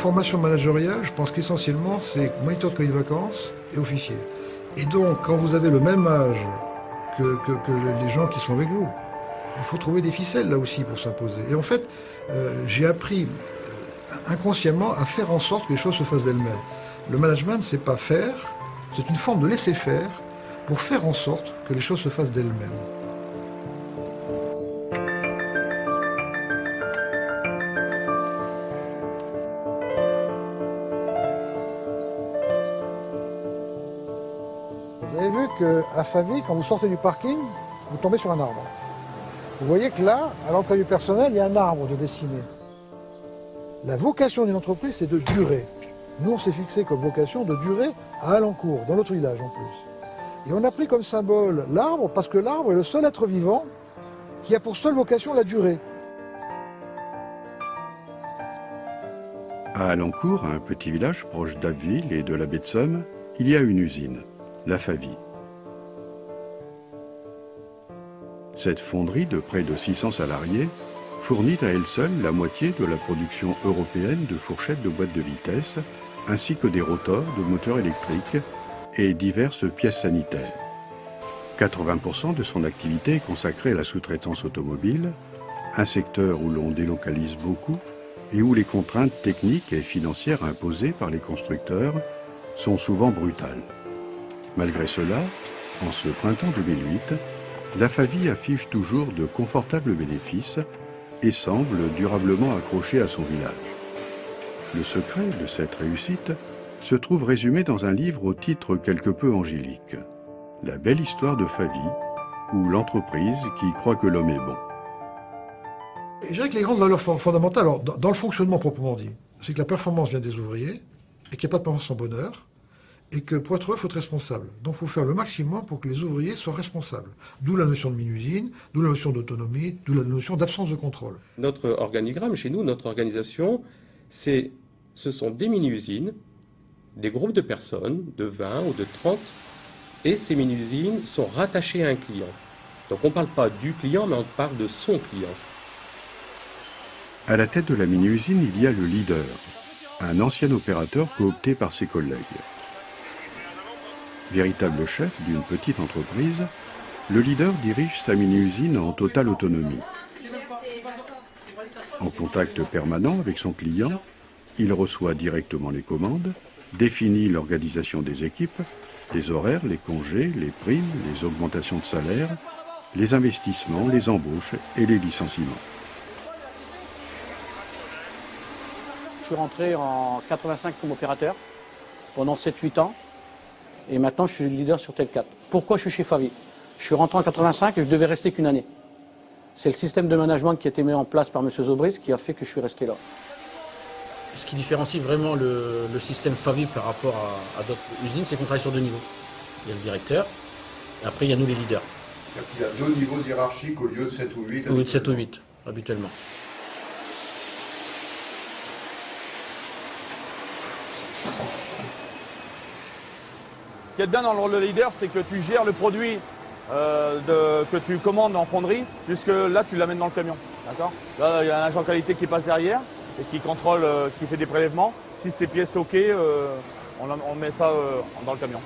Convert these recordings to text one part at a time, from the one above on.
formation managériale, je pense qu'essentiellement, c'est moniteur de cahier de vacances et officier. Et donc, quand vous avez le même âge que les gens qui sont avec vous, il faut trouver des ficelles là aussi pour s'imposer. Et en fait, j'ai appris inconsciemment à faire en sorte que les choses se fassent d'elles-mêmes. Le management, c'est pas faire, c'est une forme de laisser faire pour faire en sorte que les choses se fassent d'elles-mêmes. Vous avez vu qu'à Favy, quand vous sortez du parking, vous tombez sur un arbre. Vous voyez que là, à l'entrée du personnel, il y a un arbre de dessiné. La vocation d'une entreprise, c'est de durer. Nous, on s'est fixé comme vocation de durer à Alencourt, dans notre village en plus. Et on a pris comme symbole l'arbre, parce que l'arbre est le seul être vivant qui a pour seule vocation la durée. À Alencourt, un petit village proche d'Abbeville et de la baie de Somme, il y a une usine, la Favy. Cette fonderie de près de 600 salariés fournit à elle seule la moitié de la production européenne de fourchettes de boîtes de vitesse, ainsi que des rotors de moteurs électriques et diverses pièces sanitaires. 80% de son activité est consacrée à la sous-traitance automobile, un secteur où l'on délocalise beaucoup et où les contraintes techniques et financières imposées par les constructeurs sont souvent brutales. Malgré cela, en ce printemps 2008, la Favy affiche toujours de confortables bénéfices et semble durablement accrochée à son village. Le secret de cette réussite se trouve résumé dans un livre au titre quelque peu angélique. La belle histoire de Favy, ou l'entreprise qui croit que l'homme est bon. Je dirais que les grandes valeurs fondamentales, alors, dans le fonctionnement proprement dit, c'est que la performance vient des ouvriers, et qu'il n'y a pas de performance sans bonheur, et que pour être heureux, il faut être responsable. Donc il faut faire le maximum pour que les ouvriers soient responsables. D'où la notion de mini-usine, d'où la notion d'autonomie, d'où la notion d'absence de contrôle. Notre organigramme, chez nous, notre organisation, ce sont des mini-usines, des groupes de personnes, de 20 ou de 30, et ces mini-usines sont rattachées à un client. Donc on ne parle pas du client, mais on parle de son client. À la tête de la mini-usine, il y a le leader, un ancien opérateur coopté par ses collègues. Véritable chef d'une petite entreprise, le leader dirige sa mini-usine en totale autonomie. En contact permanent avec son client, il reçoit directement les commandes, définit l'organisation des équipes, les horaires, les congés, les primes, les augmentations de salaire, les investissements, les embauches et les licenciements. Je suis rentré en 85 comme opérateur pendant 7-8 ans et maintenant je suis leader sur Tel4. Pourquoi je suis chez Favy? Je suis rentré en 85 et je devais rester qu'une année. C'est le système de management qui a été mis en place par M. Zobris qui a fait que je suis resté là. Ce qui différencie vraiment le système Favy par rapport à d'autres usines, c'est qu'on travaille sur 2 niveaux. Il y a le directeur, et après il y a nous les leaders. Il y a 2 niveaux hiérarchiques au lieu de 7 ou 8 Au lieu de 7 ou 8, habituellement. Ce qui est bien dans le rôle de leader, c'est que tu gères le produit que tu commandes en fonderie, puisque là, tu l'amènes dans le camion. D'accord ? Là, il y a un agent qualité qui passe derrière et qui contrôle, qui fait des prélèvements. Si c'est pièce OK, on met ça dans le camion.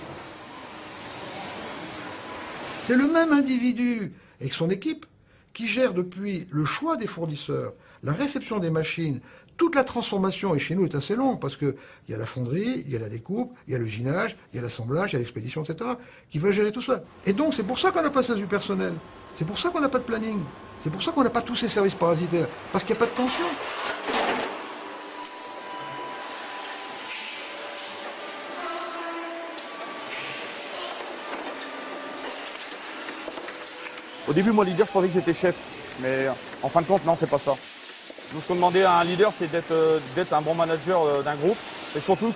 C'est le même individu avec son équipe qui gère depuis le choix des fournisseurs, la réception des machines, toute la transformation, et chez nous est assez longue, parce qu'il y a la fonderie, il y a la découpe, il y a l'usinage, il y a l'assemblage, il y a l'expédition, etc., qui va gérer tout ça. Et donc c'est pour ça qu'on n'a pas ça du personnel, c'est pour ça qu'on n'a pas de planning, c'est pour ça qu'on n'a pas tous ces services parasitaires, parce qu'il n'y a pas de tension. Au début, moi, leader, je pensais que j'étais chef. Mais en fin de compte, non, c'est pas ça. Nous, ce qu'on demandait à un leader, c'est d'être un bon manager d'un groupe. Et surtout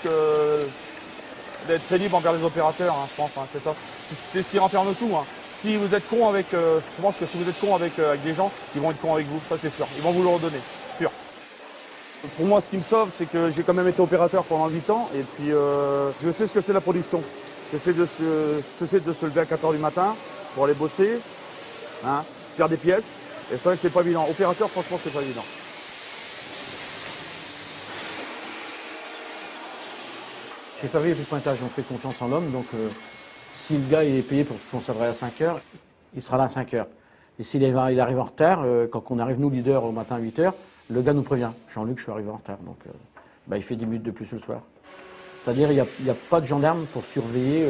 d'être crédible envers les opérateurs, hein, je pense. Hein, c'est ça. C'est ce qui renferme tout. Hein. Si vous êtes con avec... je pense que si vous êtes con avec des gens, ils vont être cons avec vous. Ça, c'est sûr. Ils vont vous le redonner. Sûr. Pour moi, ce qui me sauve, c'est que j'ai quand même été opérateur pendant 8 ans. Et puis, je sais ce que c'est la production. Je sais de se lever à 4 h du matin pour aller bosser. Hein, faire des pièces, et c'est vrai que c'est pas évident. Opérateur, franchement, c'est pas évident. Chez Favy, il y a plus de pointage, on fait confiance en l'homme. Donc, si le gars il est payé pour qu'on s'arrête à 5 heures, il sera là à 5 heures. Et s'il arrive en retard, quand on arrive, nous, leaders, au matin à 8 heures, le gars nous prévient. Jean-Luc, je suis arrivé en retard. Donc, il fait 10 minutes de plus le soir. C'est-à-dire, il n'y a pas de gendarme pour surveiller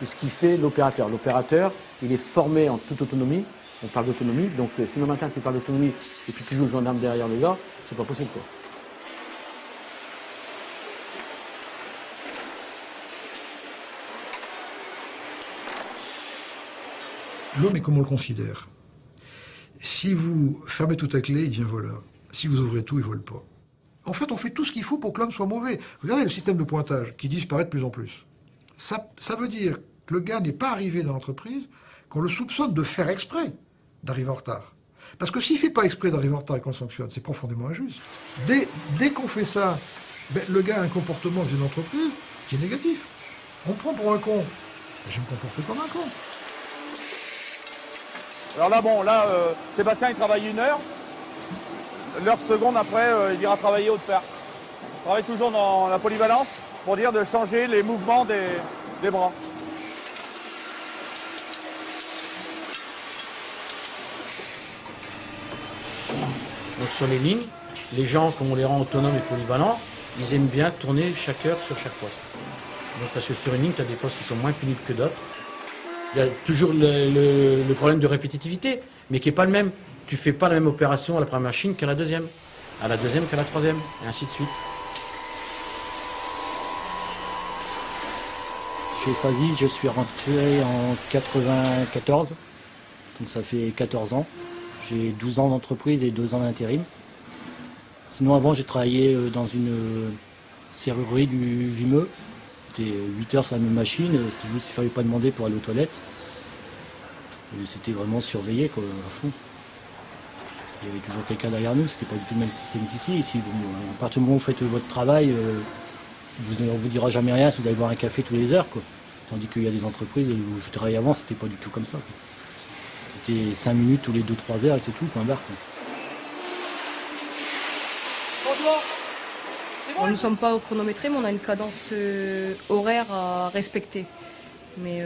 ce qu'il fait l'opérateur. L'opérateur, il est formé en toute autonomie. On parle d'autonomie. Donc, si le matin, tu parles d'autonomie et puis tu joues le gendarme derrière le gars, c'est pas possible, quoi. L'homme est comme on le considère. Si vous fermez tout à clé, il devient voleur. Si vous ouvrez tout, il ne vole pas. En fait, on fait tout ce qu'il faut pour que l'homme soit mauvais. Regardez le système de pointage qui disparaît de plus en plus. Ça veut dire que le gars n'est pas arrivé dans l'entreprise, qu'on le soupçonne de faire exprès d'arriver en retard. Parce que s'il ne fait pas exprès d'arriver en retard et qu'on sanctionne, c'est profondément injuste. Dès qu'on fait ça, le gars a un comportement dans une entreprise qui est négatif. On me prend pour un con. Je vais me comporter comme un con. Alors là, Sébastien, il travaille 1 heure. L'heure seconde après, il ira travailler au fer. On travaille toujours dans la polyvalence pour dire de changer les mouvements des bras. Donc sur les lignes, les gens, comme on les rend autonomes et polyvalents, ils aiment bien tourner chaque heure sur chaque poste. Donc parce que sur une ligne, tu as des postes qui sont moins pénibles que d'autres. Il y a toujours le problème de répétitivité, mais qui n'est pas le même. Tu ne fais pas la même opération à la première machine qu'à la deuxième qu'à la troisième, et ainsi de suite. Chez Favy, je suis rentré en 94, donc ça fait 14 ans. J'ai 12 ans d'entreprise et 2 ans d'intérim. Sinon avant, j'ai travaillé dans une serrurerie du Vimeux. C'était 8 heures sur la même machine, c'était juste qu'il ne fallait pas demander pour aller aux toilettes. Et c'était vraiment surveillé, quoi, à fond. Il y avait toujours quelqu'un derrière nous, c'était pas du tout le même système qu'ici. Ici, à partir du moment où vous faites votre travail, on ne vous dira jamais rien si vous allez boire un café tous les heures, quoi. Tandis qu'il y a des entreprises où je travaillais avant, c'était pas du tout comme ça, quoi. C'était 5 minutes tous les 2-3 heures et c'est tout, point barre, quoi. Nous ne sommes pas chronométrés, mais on a une cadence horaire à respecter. Mais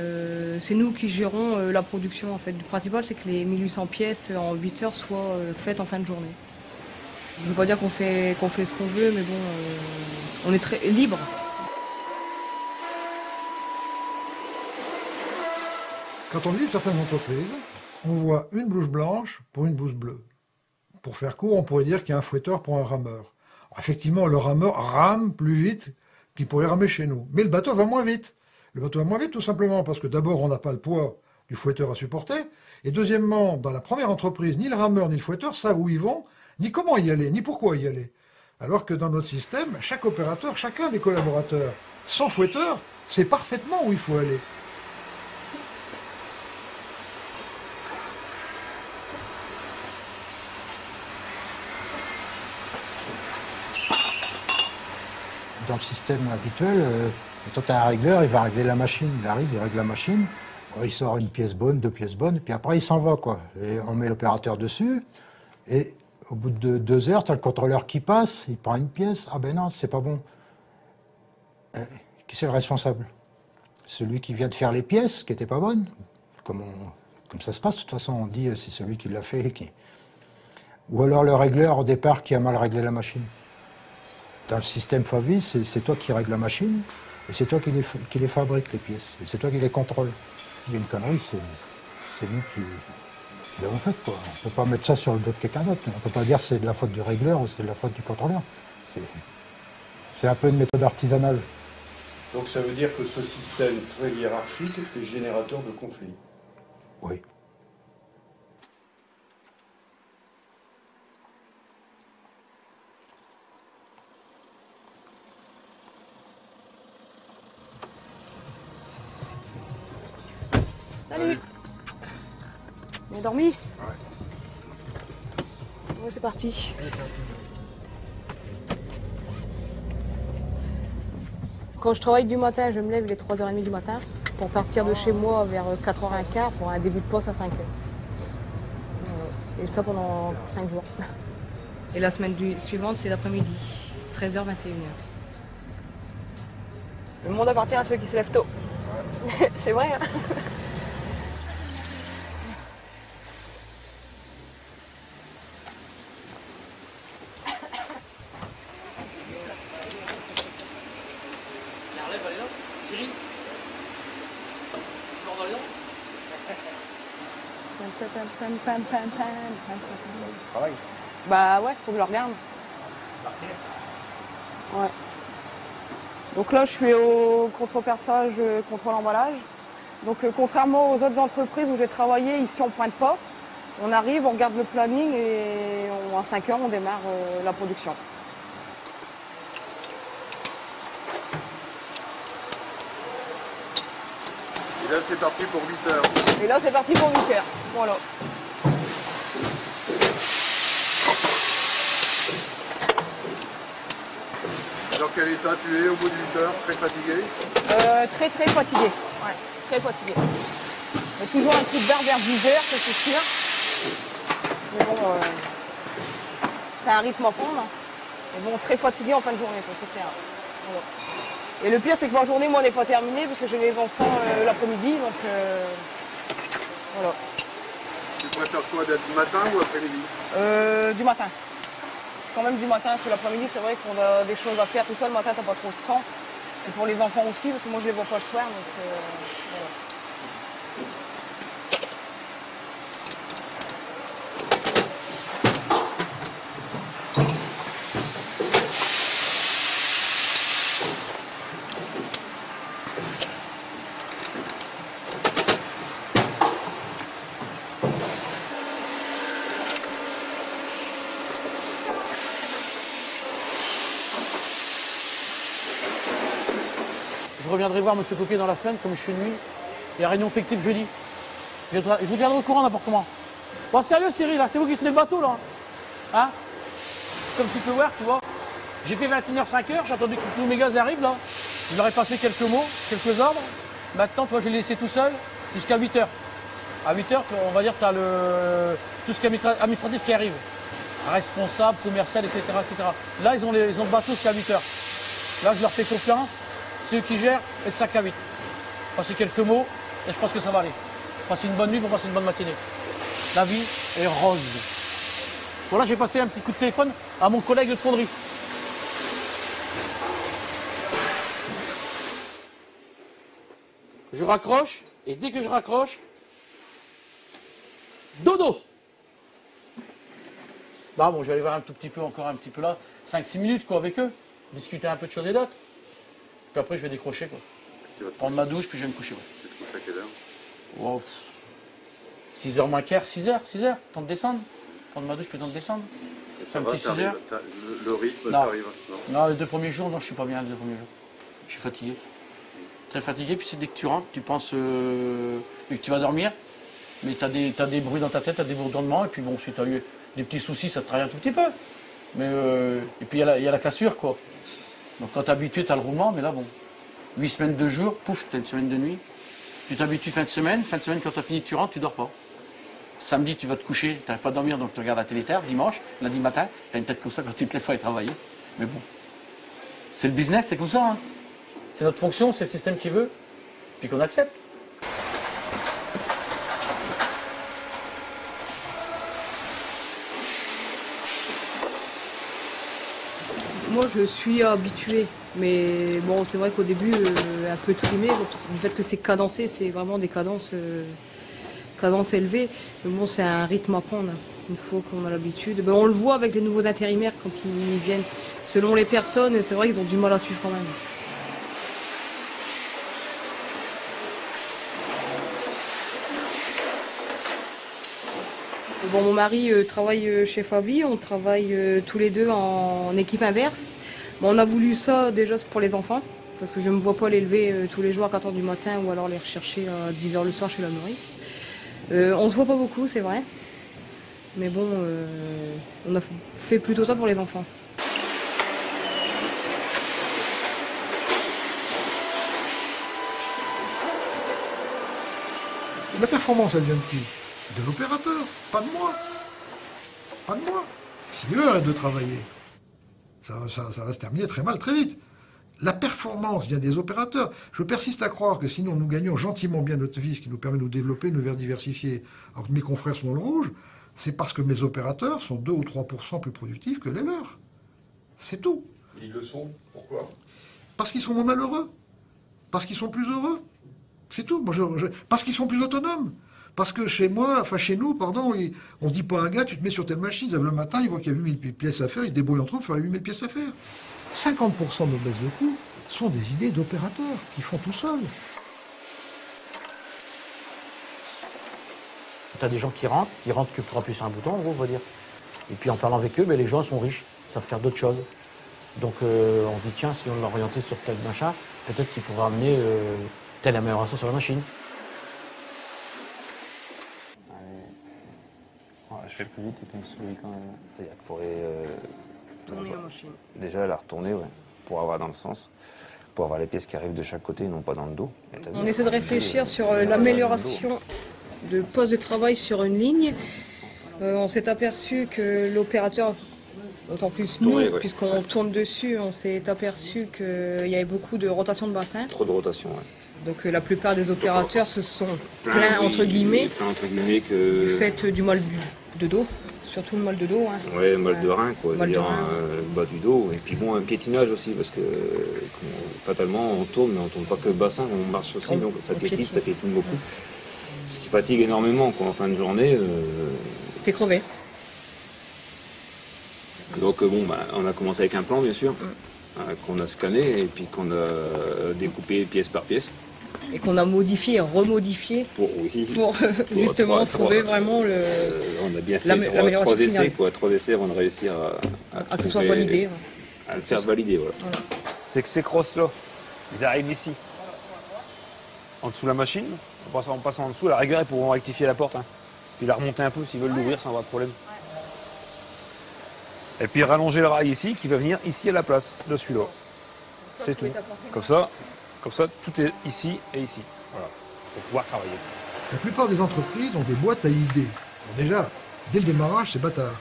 c'est nous qui gérons la production. En fait. Le principal, c'est que les 1800 pièces en 8 heures soient faites en fin de journée. Je ne veux pas dire qu'on fait ce qu'on veut, mais bon, on est très libre. Quand on visite certaines entreprises, on voit une blouse blanche pour une blouse bleue. Pour faire court, on pourrait dire qu'il y a un fouetteur pour un rameur. Alors, effectivement, le rameur rame plus vite qu'il pourrait ramer chez nous. Mais le bateau va moins vite. Le bateau va moins vite tout simplement parce que d'abord, on n'a pas le poids du fouetteur à supporter. Et deuxièmement, dans la première entreprise, ni le rameur ni le fouetteur savent où ils vont, ni comment y aller, ni pourquoi y aller. Alors que dans notre système, chaque opérateur, chacun des collaborateurs, sans fouetteur, sait parfaitement où il faut aller. Dans le système habituel, quand tu as un régleur, il va régler la machine. Il arrive, il règle la machine, il sort une pièce bonne, 2 pièces bonnes, puis après il s'en va, quoi. Et on met l'opérateur dessus, et au bout de 2 heures, tu as le contrôleur qui passe, il prend une pièce, ah ben non, c'est pas bon. Qui c'est le responsable? Celui qui vient de faire les pièces, qui n'étaient pas bonnes. Comme ça se passe, de toute façon, on dit c'est celui qui l'a fait. Ou alors le régleur au départ qui a mal réglé la machine. Dans le système Favy, c'est toi qui règle la machine, et c'est toi qui les fabrique, les pièces, et c'est toi qui les contrôle. Il y a une connerie, c'est nous qui l'avons fait, quoi. On ne peut pas mettre ça sur le dos de quelqu'un d'autre. On ne peut pas dire c'est de la faute du régleur ou c'est de la faute du contrôleur. C'est un peu une méthode artisanale. Donc ça veut dire que ce système très hiérarchique est générateur de conflits. Oui. Salut. Bien dormi? Ouais. Ouais, c'est parti. Quand je travaille du matin, je me lève, il est 3h30 du matin pour partir de chez moi vers 4h15 pour un début de poste à 5h. Et ça pendant 5 jours. Et la semaine suivante, c'est l'après-midi, 13h, 21h. Le monde appartient à ceux qui se lèvent tôt. C'est vrai, hein. Travail. Bah ouais, faut que je le regarde. Ouais. Donc là, je suis au contre-perçage, contrôle emballage. Donc contrairement aux autres entreprises où j'ai travaillé, ici on pointe pas. On arrive, on regarde le planning et à 5 heures, on démarre la production. Et là, c'est parti pour 8 heures. Et là, c'est parti pour 8 heures. Voilà. Dans quel état tu es au bout de 8 heures? Très fatigué? Très fatigué. Ouais, très fatigué. Mais toujours un coup de barre vers 10 heures, ça c'est sûr. Mais bon, c'est un rythme à prendre. Mais bon, très fatigué en fin de journée, quoi, c'est clair. Voilà. Et le pire, c'est que ma journée, moi, n'est pas terminée parce que j'ai les enfants l'après-midi, donc voilà. Tu préfères quoi, d'être matin ou après-midi? Du matin. Quand même du matin, parce que l'après-midi, c'est vrai qu'on a des choses à faire tout seul. Le matin, t'as pas trop de temps. Et pour les enfants aussi, parce que moi, je les vois pas le soir, donc voilà. Je reviendrai voir M. Coquet dans la semaine, comme je suis de nuit. Il y a réunion fictive jeudi. Je vous tiendrai au courant n'importe comment. Bon, sérieux, Cyril, là, c'est vous qui tenez le bateau, là. Hein? Comme tu peux voir, tu vois. J'ai fait 21h, 5h, j'ai attendu que tous mes gaz arrivent, là. Je leur ai passé quelques mots, quelques ordres. Maintenant, toi, je l'ai laissé tout seul jusqu'à 8h. À 8h, on va dire que tu as tout ce qui est administratif qui arrive. Responsable, commercial, etc., etc. Là, ils ont le bateau jusqu'à 8h. Là, je leur fais confiance. C'est eux qui gèrent, et de 5 à 8. Passez quelques mots, et je pense que ça va aller. Passez une bonne nuit, vous passez une bonne matinée. La vie est rose. Voilà, j'ai passé un petit coup de téléphone à mon collègue de fonderie. Je raccroche, et dès que je raccroche, dodo. Bah bon, je vais aller voir un tout petit peu, encore un petit peu là, 5-6 minutes quoi avec eux, discuter un peu de choses et d'autres. Puis après, je vais décrocher, quoi. Tu vas te Prendre ma douche, puis je vais me coucher. Tu te couches à quelle heure? Wow. 6h moins quart, 6h, temps de descendre. Prendre ma douche, puis temps de descendre. Et ça Un va, petit 6 heures. le rythme Non. t'arrive? Non, les 2 premiers jours, non, je suis pas bien les 2 premiers jours. Je suis fatigué. Très fatigué, puis c'est dès que tu rentres, tu penses que tu vas dormir, mais tu as des bruits dans ta tête, tu as des bourdonnements, et puis bon, si tu as eu des petits soucis, ça te travaille un tout petit peu. Mais, et puis il y a la cassure, quoi. Donc quand tu es habitué, tu as le roulement, mais là, bon, 8 semaines de jour, pouf, tu as une semaine de nuit. Tu t'habitues fin de semaine, quand tu as fini, tu rentres, tu dors pas. Samedi, tu vas te coucher, tu n'arrives pas à dormir, donc tu regardes la télé tard. Dimanche, lundi matin, tu as une tête comme ça quand tu te lèves à travailler. Mais bon, c'est le business, c'est comme ça. Hein. C'est notre fonction, c'est le système qui veut, puis qu'on accepte. Moi, je suis habituée, mais bon, c'est vrai qu'au début, un peu trimé, du fait que c'est cadencé, c'est vraiment des cadences élevées. Mais bon, c'est un rythme à prendre. Une fois qu'on a l'habitude, on le voit avec les nouveaux intérimaires quand ils viennent. Selon les personnes, c'est vrai qu'ils ont du mal à suivre quand même. Bon, mon mari travaille chez Favi, on travaille tous les deux en équipe inverse. Bon, on a voulu ça déjà pour les enfants, parce que je ne me vois pas les lever tous les jours à 4h du matin ou alors les rechercher à 10h le soir chez la nourrice. On se voit pas beaucoup, c'est vrai. Mais bon, on a fait plutôt ça pour les enfants. La performance, elle vient de qui? De l'opérateur, pas de moi. Pas de moi. Si eux arrêtent de travailler, ça va se terminer très mal, très vite. La performance vient des opérateurs. Je persiste à croire que sinon nous gagnons gentiment bien notre vie, ce qui nous permet de nous développer, de nous diversifier, alors que mes confrères sont dans le rouge, c'est parce que mes opérateurs sont 2 ou 3% plus productifs que les leurs. C'est tout. Ils le sont. Pourquoi? Parce qu'ils sont moins malheureux. Parce qu'ils sont plus heureux. C'est tout. Moi, parce qu'ils sont plus autonomes. Parce que chez nous, on ne dit pas à un gars, tu te mets sur telle machine, ils arrivent le matin, ils voient qu'il y a 8000 pièces à faire, ils se débrouillent entre eux pour faire les 8000 pièces à faire. 50% de nos baisses de coûts sont des idées d'opérateurs qui font tout seuls. Tu as des gens qui rentrent que pour appuyer sur un bouton, en gros, on va dire. Et puis en parlant avec eux, les gens sont riches, savent faire d'autres choses. Donc on se dit, tiens, si on l'orientait sur tel machin, peut-être qu'il pourra amener telle amélioration sur la machine. Je fais plus vite et qu'on sourit quand même. C'est-à-dire qu'il faudrait Tourner la machine. déjà la retourner, ouais, pour avoir dans le sens, pour avoir les pièces qui arrivent de chaque côté et non pas dans le dos. On essaie de réfléchir sur l'amélioration de poste de travail sur une ligne. On s'est aperçu que l'opérateur, d'autant plus nous, puisqu'on tourne dessus, on s'est aperçu qu'il y avait beaucoup de rotation de bassin. Trop de rotation, ouais. Donc la plupart des opérateurs se sont plaints, entre guillemets, du fait du mal de dos, surtout le mal de dos. Hein. Ouais, mal de rein, quoi, c'est-à-dire le bas du dos. Et puis bon, un piétinage aussi, parce que fatalement, on tourne, mais on ne tourne pas que le bassin, on marche aussi, donc ça piétine beaucoup. Ce qui fatigue énormément, quoi, en fin de journée. T'es crevé. Donc bon, on a commencé avec un plan, bien sûr, qu'on a scanné et puis qu'on a découpé pièce par pièce. Et qu'on a modifié et remodifié pour justement trouver vraiment le. On a bien fait 3 essais, quoi, 3 essais avant de réussir à que ce soit validé. À le faire valider, voilà. C'est que ces crosses-là, ils arrivent ici, en dessous de la machine. En passant en dessous, à la rigueur, ils pourront rectifier la porte. Hein. Puis la remonter un peu s'ils veulent l'ouvrir sans avoir de problème. Et puis rallonger le rail ici, qui va venir ici à la place de celui-là. C'est tout. Comme ça, tout est ici et ici. Voilà, pour pouvoir travailler. La plupart des entreprises ont des boîtes à idées. Alors déjà, dès le démarrage, c'est bâtard.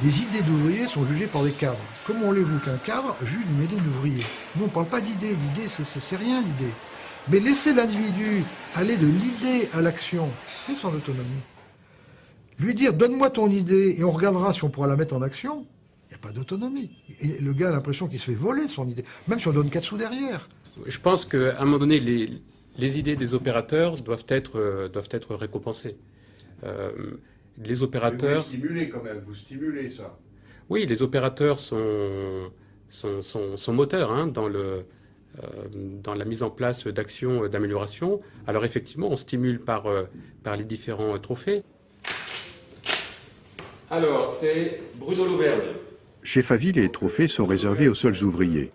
Les idées d'ouvriers sont jugées par des cadres. Comment voulez-vous qu'un cadre juge une idée d'ouvrier? Nous, on ne parle pas d'idée. L'idée, c'est rien, l'idée. Mais laisser l'individu aller de l'idée à l'action, c'est son autonomie. Lui dire, donne-moi ton idée et on regardera si on pourra la mettre en action, il n'y a pas d'autonomie. Et le gars a l'impression qu'il se fait voler son idée, même si on donne 4 sous derrière. Je pense qu'à un moment donné, les idées des opérateurs doivent être récompensées. Les opérateurs... Vous stimulez quand même, vous stimulez ça. Oui, les opérateurs sont moteurs hein, dans la mise en place d'actions d'amélioration. Alors effectivement, on stimule par les différents trophées. Alors, c'est Bruno Louvergne. Chez Favy, les trophées sont réservés aux seuls ouvriers,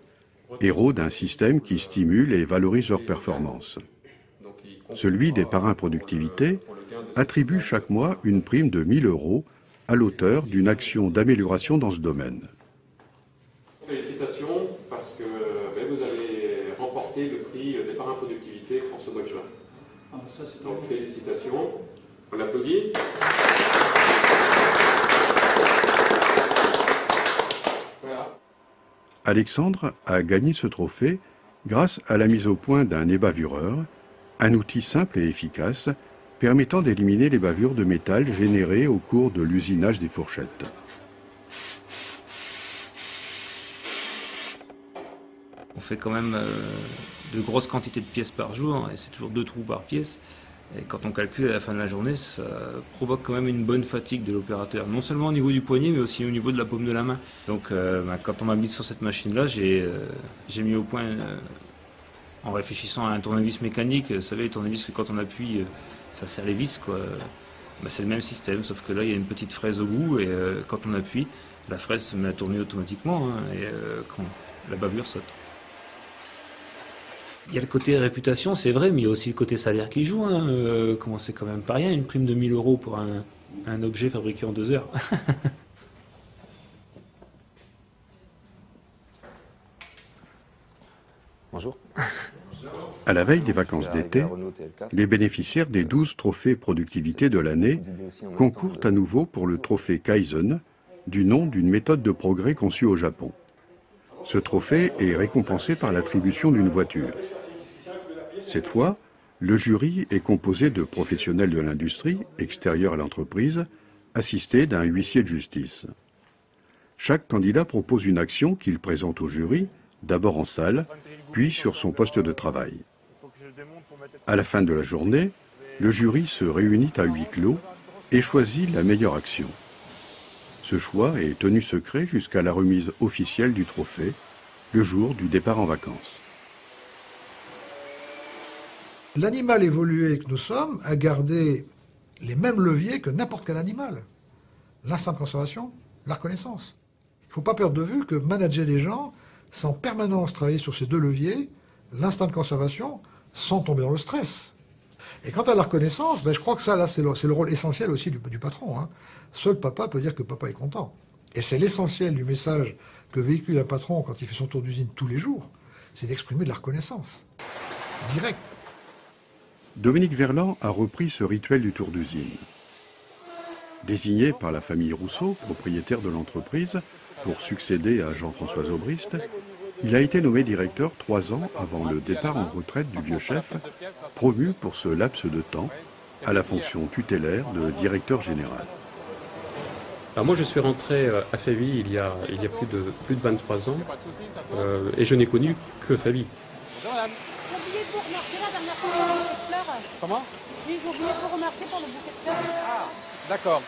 héros d'un système qui stimule et valorise leurs performances. Celui des parrains productivité attribue chaque mois une prime de 1 000 € à l'auteur d'une action d'amélioration dans ce domaine. Félicitations parce que vous avez remporté le prix des parrains productivité pour ce mois de juin. Donc félicitations, on applaudit. Voilà. Alexandre a gagné ce trophée grâce à la mise au point d'un ébavureur, un outil simple et efficace permettant d'éliminer les bavures de métal générées au cours de l'usinage des fourchettes. On fait quand même de grosses quantités de pièces par jour, et c'est toujours 2 trous par pièce. Et quand on calcule à la fin de la journée, ça provoque quand même une bonne fatigue de l'opérateur. Non seulement au niveau du poignet, mais aussi au niveau de la paume de la main. Donc quand on m'a mis sur cette machine-là, j'ai mis au point, en réfléchissant à un tournevis mécanique, vous savez, les tournevis que quand on appuie, ça serre les vis, quoi. C'est le même système, sauf que là, il y a une petite fraise au bout, et quand on appuie, la fraise se met à tourner automatiquement, hein, et quand la bavure saute. Il y a le côté réputation, c'est vrai, mais il y a aussi le côté salaire qui joue. Hein. C'est quand même pas rien, une prime de 1 000 € pour un objet fabriqué en 2 heures. Bonjour. À la veille des vacances d'été, les bénéficiaires des 12 trophées productivité de l'année concourent à nouveau pour le trophée Kaizen, du nom d'une méthode de progrès conçue au Japon. Ce trophée est récompensé par l'attribution d'une voiture. Cette fois, le jury est composé de professionnels de l'industrie, extérieurs à l'entreprise, assistés d'un huissier de justice. Chaque candidat propose une action qu'il présente au jury, d'abord en salle, puis sur son poste de travail. À la fin de la journée, le jury se réunit à huis clos et choisit la meilleure action. Ce choix est tenu secret jusqu'à la remise officielle du trophée, le jour du départ en vacances. L'animal évolué que nous sommes a gardé les mêmes leviers que n'importe quel animal. L'instinct de conservation, la reconnaissance. Il ne faut pas perdre de vue que manager les gens, c'est en permanence travailler sur ces deux leviers, l'instinct de conservation, sans tomber dans le stress. Et quant à la reconnaissance, je crois que ça, là, c'est le rôle essentiel aussi du patron. Hein. Seul papa peut dire que papa est content. Et c'est l'essentiel du message que véhicule un patron quand il fait son tour d'usine tous les jours, c'est d'exprimer de la reconnaissance. Direct. Dominique Verland a repris ce rituel du tour d'usine. Désigné par la famille Rousseau, propriétaire de l'entreprise, pour succéder à Jean-François Zobrist, il a été nommé directeur 3 ans avant le départ en retraite du vieux chef, promu pour ce laps de temps à la fonction tutélaire de directeur général. Alors moi je suis rentré à Favy il y a plus de 23 ans et je n'ai connu que Favy. Bonjour madame. J'ai oublié de vous remercier la dernière fois pour le bouquet de fleurs. Comment? Oui, j'ai oublié de vous remercier pour le bouquet de fleurs. Ah, d'accord.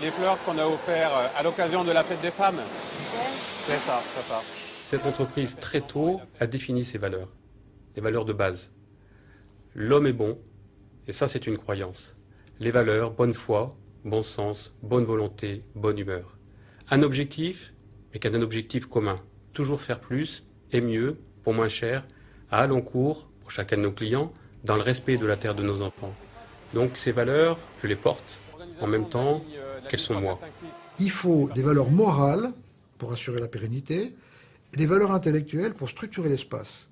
Les fleurs qu'on a offertes à l'occasion de la fête des femmes. Ouais. C'est ça, c'est ça. Cette entreprise très tôt a défini ses valeurs, les valeurs de base. L'homme est bon, et ça c'est une croyance. Les valeurs, bonne foi, bon sens, bonne volonté, bonne humeur. Un objectif, mais qu'un objectif commun. Toujours faire plus et mieux, pour moins cher, à long cours, pour chacun de nos clients, dans le respect de la terre de nos enfants. Donc ces valeurs, je les porte en même temps qu'elles sont moi. Il faut des valeurs morales pour assurer la pérennité, et des valeurs intellectuelles pour structurer l'espace.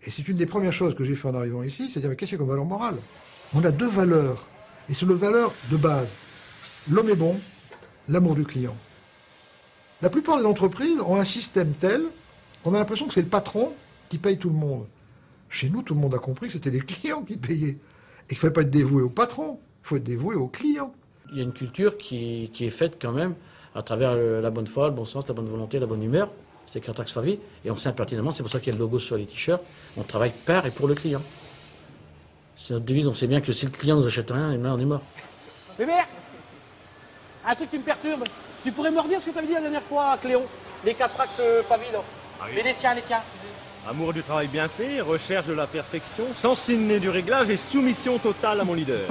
Et c'est une des premières choses que j'ai fait en arrivant ici, c'est de dire, mais qu'est-ce qu'il y a comme valeur morale? On a 2 valeurs, et c'est nos valeurs de base. L'homme est bon, l'amour du client. La plupart des entreprises ont un système tel qu'on a l'impression que c'est le patron qui paye tout le monde. Chez nous, tout le monde a compris que c'était les clients qui payaient. Et qu'il ne fallait pas être dévoué au patron, il faut être dévoué aux clients. Il y a une culture qui est faite quand même à travers la bonne foi, le bon sens, la bonne volonté, la bonne humeur. C'est Cartax Favy, et on sait pertinemment, c'est pour ça qu'il y a le logo sur les t-shirts, on travaille par et pour le client. C'est notre devise, on sait bien que si le client nous achète rien, on est mort. Bébé, un truc qui me perturbe. Tu pourrais me redire ce que tu avais dit la dernière fois à Cléon, les 4 axes Favy, là. Ah oui. Mais les tiens, les tiens. Amour du travail bien fait, recherche de la perfection, sensibilité du réglage et soumission totale à mon leader.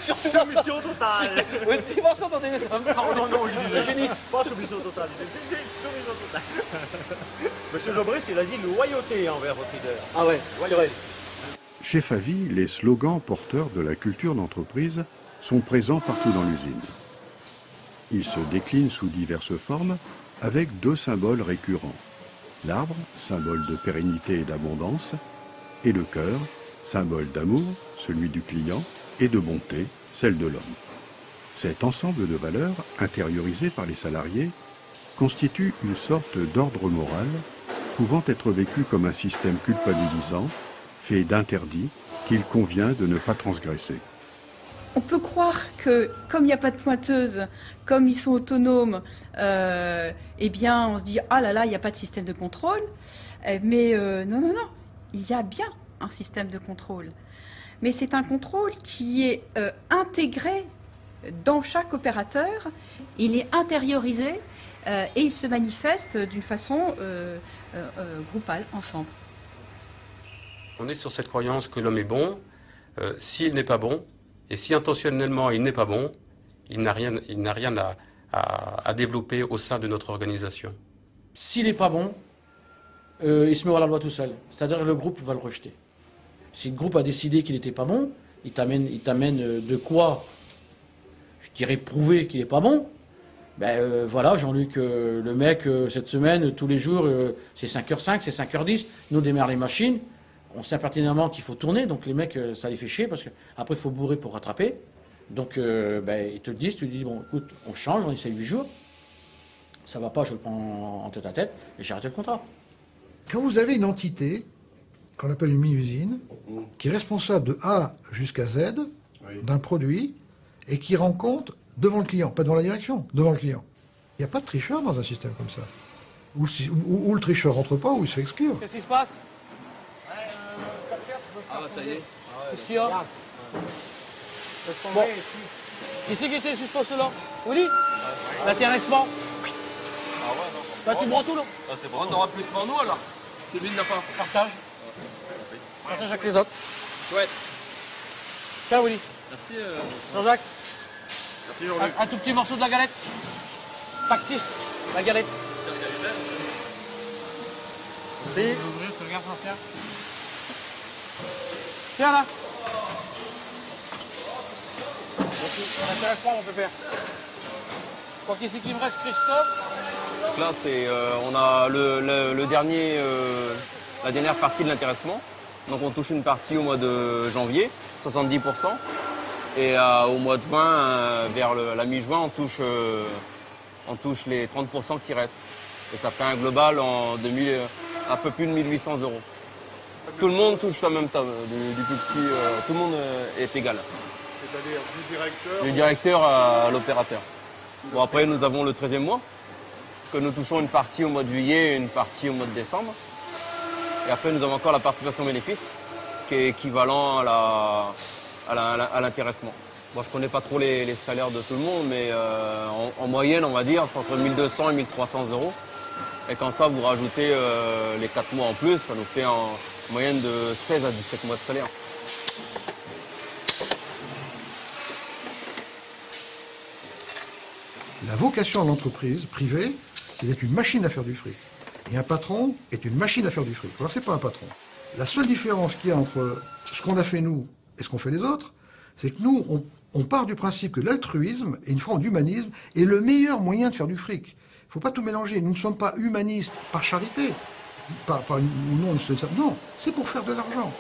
Soumission totale. Une dimension dans tes messages. Non, Le génisse. Pas soumission totale. Soumission totale. Monsieur Zobrist, il a dit loyauté envers votre leader. Ah ouais, c'est vrai. Chez Favy, les slogans porteurs de la culture d'entreprise sont présents partout dans l'usine. Ils se déclinent sous diverses formes avec 2 symboles récurrents. L'arbre, symbole de pérennité et d'abondance, et le cœur, symbole d'amour, celui du client, et de bonté, celle de l'homme. Cet ensemble de valeurs, intériorisées par les salariés, constitue une sorte d'ordre moral, pouvant être vécu comme un système culpabilisant, fait d'interdits qu'il convient de ne pas transgresser. On peut croire que, comme il n'y a pas de pointeuse, comme ils sont autonomes, eh bien, on se dit « Ah là là, il n'y a pas de système de contrôle ». Mais non, il y a bien un système de contrôle. Mais c'est un contrôle qui est intégré dans chaque opérateur, il est intériorisé et il se manifeste d'une façon groupale, ensemble. On est sur cette croyance que l'homme est bon, s'il n'est pas bon, et si intentionnellement il n'est pas bon, il n'a rien à développer au sein de notre organisation. S'il n'est pas bon, il se met à la loi tout seul. C'est-à-dire que le groupe va le rejeter. Si le groupe a décidé qu'il n'était pas bon, il t'amène de quoi, je dirais, prouver qu'il n'est pas bon. Ben voilà, Jean-Luc, le mec, cette semaine, tous les jours, c'est 5h05, c'est 5h10, nous on démarre les machines. On sait pertinemment qu'il faut tourner, donc les mecs, ça les fait chier, parce qu'après, il faut bourrer pour rattraper. Donc, ils te le disent, tu dis, bon, écoute, on change, on essaie 8 jours. Ça va pas, je le prends en tête à tête et j'ai arrêté le contrat. Quand vous avez une entité, qu'on appelle une mini-usine, qui est responsable de A jusqu'à Z d'un produit et qui rend compte devant le client, pas devant la direction, devant le client. Il n'y a pas de tricheur dans un système comme ça. Où le tricheur rentre pas, où il se fait exclure. Qu'est-ce qui se passe? Ah, ça y est. Qu'est-ce qu'il y a? Bon. Qui c'est qui était sur ce poste-là? Willy? L'intéressement? Ah ouais, non. Bah, tu prends tout, là. Ah, c'est bon, on n'aura plus devant nous alors. C'est lui, il n'a pas. Partage. Partage avec les autres. Ouais. Tiens, Willy. Merci. Jean-Jacques. Merci, Jean-Luc. Un tout petit morceau de la galette. Factice, la galette. Merci. Tu regardes ça, tiens là. L'intéressement, mon pépère. Quoi qu'ici qu'il me reste, Christophe? Là, c'est, on a le dernier, la dernière partie de l'intéressement. Donc on touche une partie au mois de janvier, 70%. Et au mois de juin, vers la mi-juin, on touche les 30% qui restent. Et ça fait un global un peu plus de 1 800 €. Tout le monde touche la même table, du plus petit, tout le monde est égal. C'est-à-dire du directeur Du directeur à l'opérateur. Bon, après, nous avons le 13e mois, que nous touchons une partie au mois de juillet et une partie au mois de décembre. Et après, nous avons encore la participation bénéfice, qui est équivalent à l'intéressement. Moi, je ne connais pas trop les salaires de tout le monde, mais en moyenne, on va dire, c'est entre 1 200 et 1 300 €. Et quand ça, vous rajoutez les 4 mois en plus, ça nous fait en moyenne de 16 à 17 mois de salaire. La vocation de l'entreprise privée, c'est d'être une machine à faire du fric. Et un patron est une machine à faire du fric. Alors, c'est pas un patron. La seule différence qu'il y a entre ce qu'on a fait nous et ce qu'ont fait les autres, c'est que nous, on part du principe que l'altruisme et une forme d'humanisme est le meilleur moyen de faire du fric. Il ne faut pas tout mélanger. Nous ne sommes pas humanistes par charité. Non, c'est pour faire de l'argent.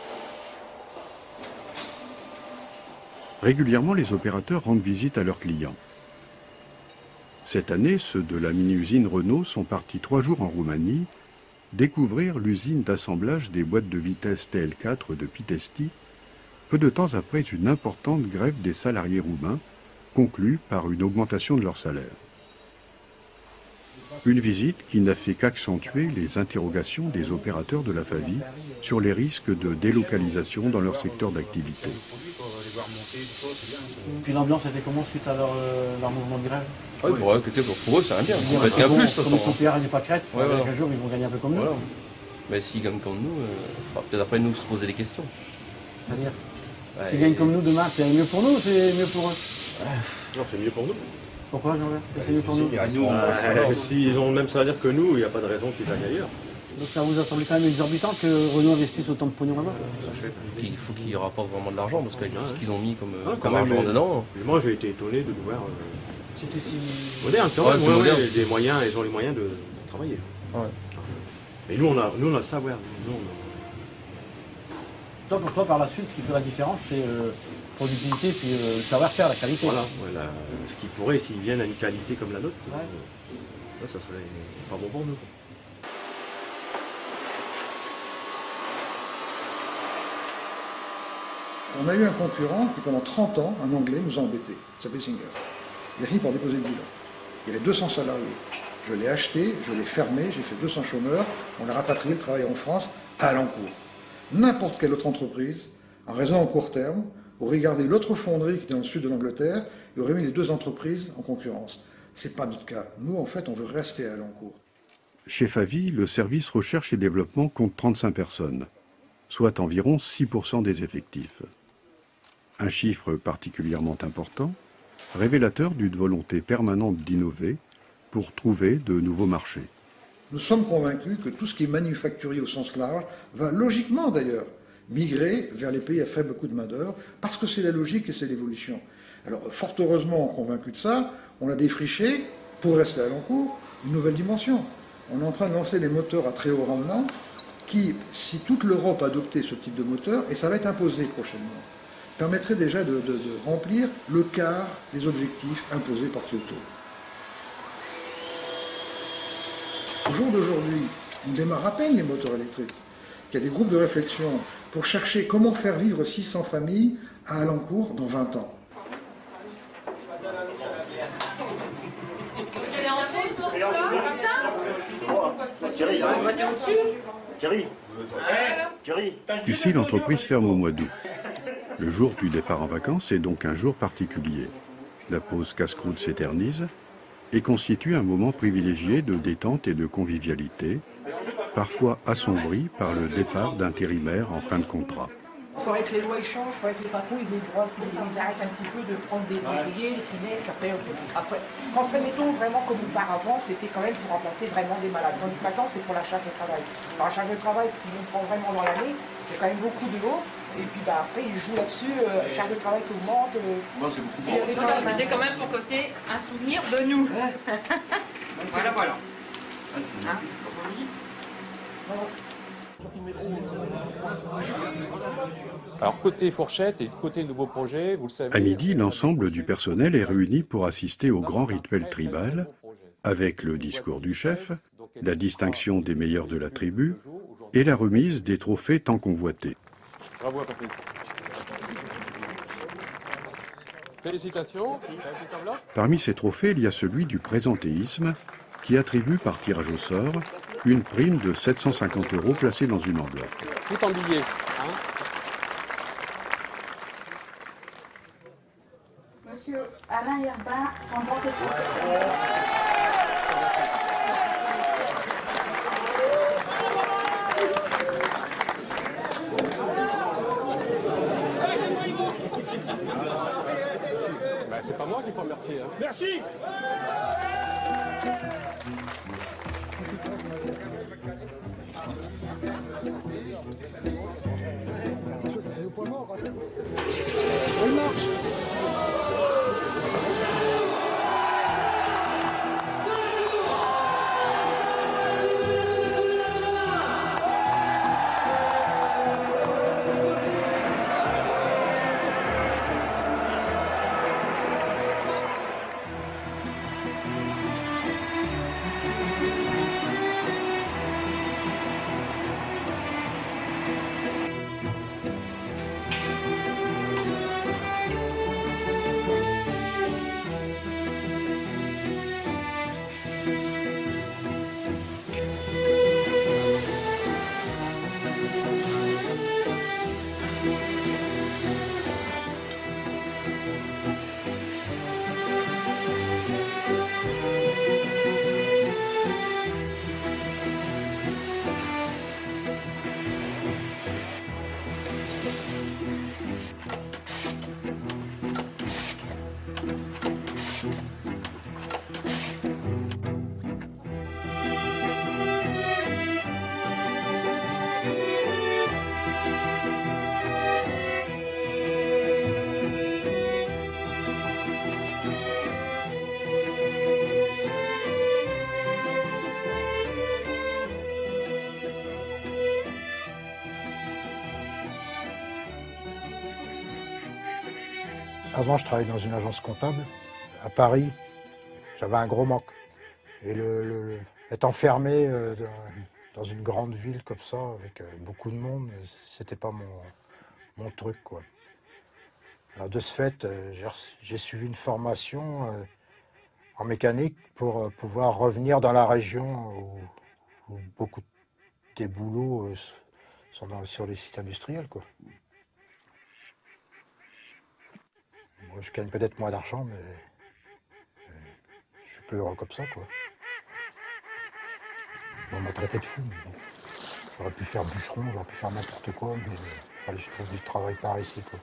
Régulièrement, les opérateurs rendent visite à leurs clients. Cette année, ceux de la mini-usine Renault sont partis 3 jours en Roumanie découvrir l'usine d'assemblage des boîtes de vitesse TL4 de Pitesti, peu de temps après une importante grève des salariés roumains, conclue par une augmentation de leur salaire. Une visite qui n'a fait qu'accentuer les interrogations des opérateurs de la FAVI sur les risques de délocalisation dans leur secteur d'activité. Puis l'ambiance était comment suite à leur mouvement de grève? Oui, pour eux, c'est un bien. Ils vont qu'un plus, comme son PR n'est pas crête, Ouais, voilà. un jour ils vont gagner un peu comme nous. Voilà. Mais s'ils gagnent comme nous, peut-être après nous se poser des questions. C'est-à-dire, Ouais, s'ils gagnent comme nous demain, c'est mieux pour nous ou c'est mieux pour eux? Non, c'est mieux pour nous. Pourquoi, Jean-Luc? C'est mieux pour nous? S'ils ont le même salaire que nous, il n'y a pas de raison qu'ils aillent ailleurs. Donc ça vous a semblé quand même exorbitant que Renault investisse autant de pognon là-bas? Il faut qu'ils rapportent vraiment de l'argent, parce qu'avec tout ce qu'ils ont mis Quand comme même, argent dedans. Moi, j'ai été étonné de nous voir C'était si moderne. Quand Ouais, même, c'est moderne. des moyens, ils ont les moyens de travailler. Ouais. Et nous, on a le savoir. Toi, pour toi, par la suite, ce qui fait la différence, c'est productivité puis le savoir-faire, la qualité. Voilà, ce qui pourrait, s'ils viennent à une qualité comme la nôtre, là, ça serait pas bon pour nous. On a eu un concurrent qui, pendant 30 ans, un Anglais, nous a embêtés. Il s'appelait Singer. Il a fini par déposer le bilan. Il y avait 200 salariés. Je l'ai acheté, je l'ai fermé, j'ai fait 200 chômeurs. On a rapatrié le travail en France à Alencourt. N'importe quelle autre entreprise, en raison en court terme, aurait gardé l'autre fonderie qui était dans le sud de l'Angleterre et aurait mis les deux entreprises en concurrence. Ce n'est pas notre cas. Nous, en fait, on veut rester à Alencourt. Chez FAVI, le service recherche et développement compte 35 personnes, soit environ 6% des effectifs. Un chiffre particulièrement important, révélateur d'une volonté permanente d'innover pour trouver de nouveaux marchés. Nous sommes convaincus que tout ce qui est manufacturier au sens large va logiquement d'ailleurs migrer vers les pays à faible coût de main-d'œuvre parce que c'est la logique et c'est l'évolution. Alors, fort heureusement, convaincus de ça, on a défriché, pour rester à Alencourt, une nouvelle dimension. On est en train de lancer des moteurs à très haut rendement qui, si toute l'Europe adoptait ce type de moteur, et ça va être imposé prochainement, permettrait déjà de remplir le quart des objectifs imposés par Kyoto. Au jour d'aujourd'hui, on démarre à peine les moteurs électriques. Il y a des groupes de réflexion pour chercher comment faire vivre 600 familles à Alencourt dans 20 ans. Ici, l'entreprise ferme au mois d'août. Le jour du départ en vacances est donc un jour particulier. La pause casse-croûte s'éternise et constitue un moment privilégié de détente et de convivialité, parfois assombri par le départ d'intérimaires en fin de contrat. Il faudrait que les lois changent, il faudrait que les patrons aient le droit qu'ils arrêtent un petit peu de prendre des ouvriers, des kinés, après, quand ça mettons vraiment comme auparavant, c'était quand même pour remplacer vraiment des malades. Tandis que maintenant, c'est pour la charge de travail. Alors, la charge de travail, si on prend vraiment dans l'année, il y a quand même beaucoup de lots. Et puis après, ils jouent là-dessus, charge de travail qui augmente. Moi, c'est beaucoup moins. C'était quand même pour côté un souvenir de nous. Voilà. Hein? Alors côté fourchette et côté nouveau projet, vous le savez... À midi, l'ensemble du personnel est réuni pour assister au grand rituel tribal, avec le discours du chef, la distinction des meilleurs de la tribu et la remise des trophées tant convoités. Bravo à Patrice. Félicitations. Parmi ces trophées, il y a celui du présentéisme, qui attribue par tirage au sort une prime de 750 € placée dans une enveloppe. Tout en billets. Hein? Monsieur Alain Herbin, en grand C'est pas moi qu'il faut remercier. Hein. Merci. Avant, je travaillais dans une agence comptable à Paris. J'avais un gros manque. Et être enfermé dans une grande ville comme ça, avec beaucoup de monde, c'était pas mon truc, quoi. Alors de ce fait, j'ai suivi une formation en mécanique pour pouvoir revenir dans la région où beaucoup des boulots sont sur les sites industriels, quoi. Moi, je gagne peut-être moins d'argent, mais je suis plus heureux comme ça, quoi. On m'a traité de fou. Bon. J'aurais pu faire bûcheron, j'aurais pu faire n'importe quoi, mais il fallait que je trouve du travail par ici, quoi.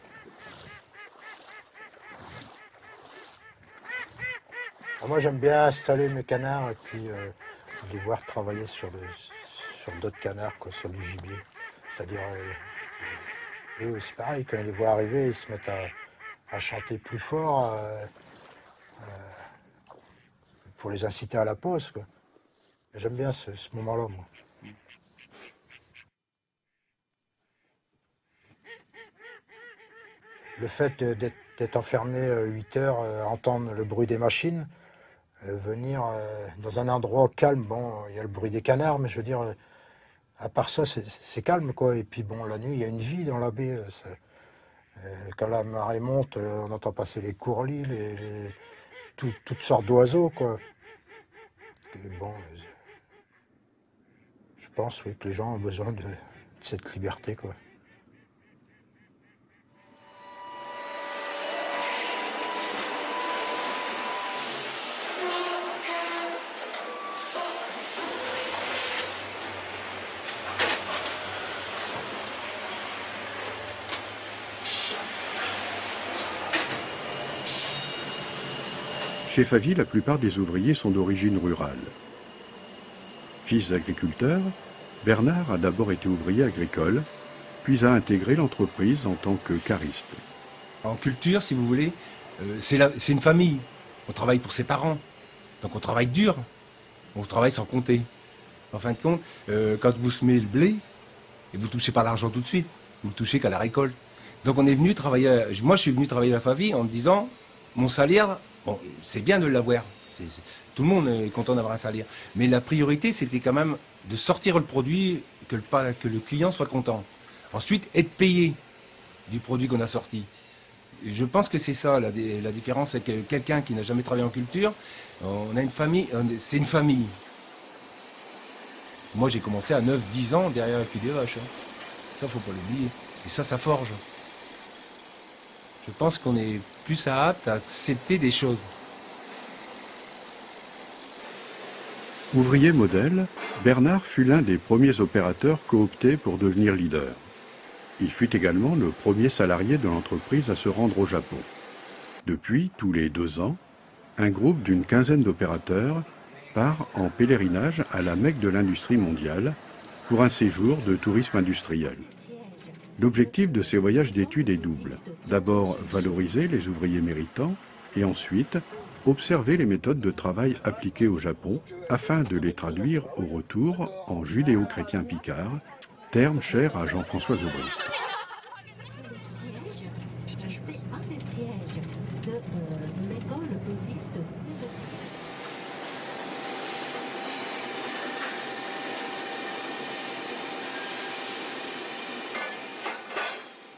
Alors moi, j'aime bien installer mes canards et puis les voir travailler sur d'autres canards, quoi, sur du gibier. C'est-à-dire, eux, c'est pareil, quand ils les voient arriver, ils se mettent à chanter plus fort pour les inciter à la pause, quoi. J'aime bien ce moment-là, moi. Le fait d'être enfermé 8 heures, entendre le bruit des machines, venir dans un endroit calme. Bon, il y a le bruit des canards, mais je veux dire, à part ça, c'est calme, quoi. Et puis bon, la nuit, il y a une vie dans la baie. Quand la marée monte, on entend passer les courlis, toutes sortes d'oiseaux, quoi. Et bon, je pense, oui, que les gens ont besoin de cette liberté, quoi. Chez Favy, la plupart des ouvriers sont d'origine rurale. Fils d'agriculteur, Bernard a d'abord été ouvrier agricole, puis a intégré l'entreprise en tant que cariste. En culture, si vous voulez, c'est une famille. On travaille pour ses parents, donc on travaille dur, on travaille sans compter. En fin de compte, quand vous semez le blé, et vous ne touchez pas l'argent tout de suite, vous ne le touchez qu'à la récolte. Donc on est venu travailler, moi je suis venu travailler à la Favy en me disant, mon salaire, bon, c'est bien de l'avoir, tout le monde est content d'avoir un salaire, mais la priorité c'était quand même de sortir le produit, que le client soit content. Ensuite, être payé du produit qu'on a sorti. Et je pense que c'est ça la différence, c'est que quelqu'un qui n'a jamais travaillé en culture, on a une famille, c'est une famille. Moi j'ai commencé à 9-10 ans derrière un cul des vaches, hein. Ça faut pas l'oublier, et ça forge. Je pense qu'on est plus apte à accepter des choses. Ouvrier modèle, Bernard fut l'un des premiers opérateurs cooptés pour devenir leader. Il fut également le premier salarié de l'entreprise à se rendre au Japon. Depuis, tous les 2 ans, un groupe d'une quinzaine d'opérateurs part en pèlerinage à la Mecque de l'industrie mondiale pour un séjour de tourisme industriel. L'objectif de ces voyages d'études est double. D'abord, valoriser les ouvriers méritants et ensuite, observer les méthodes de travail appliquées au Japon afin de les traduire au retour en judéo-chrétien picard, terme cher à Jean-François Zobrist.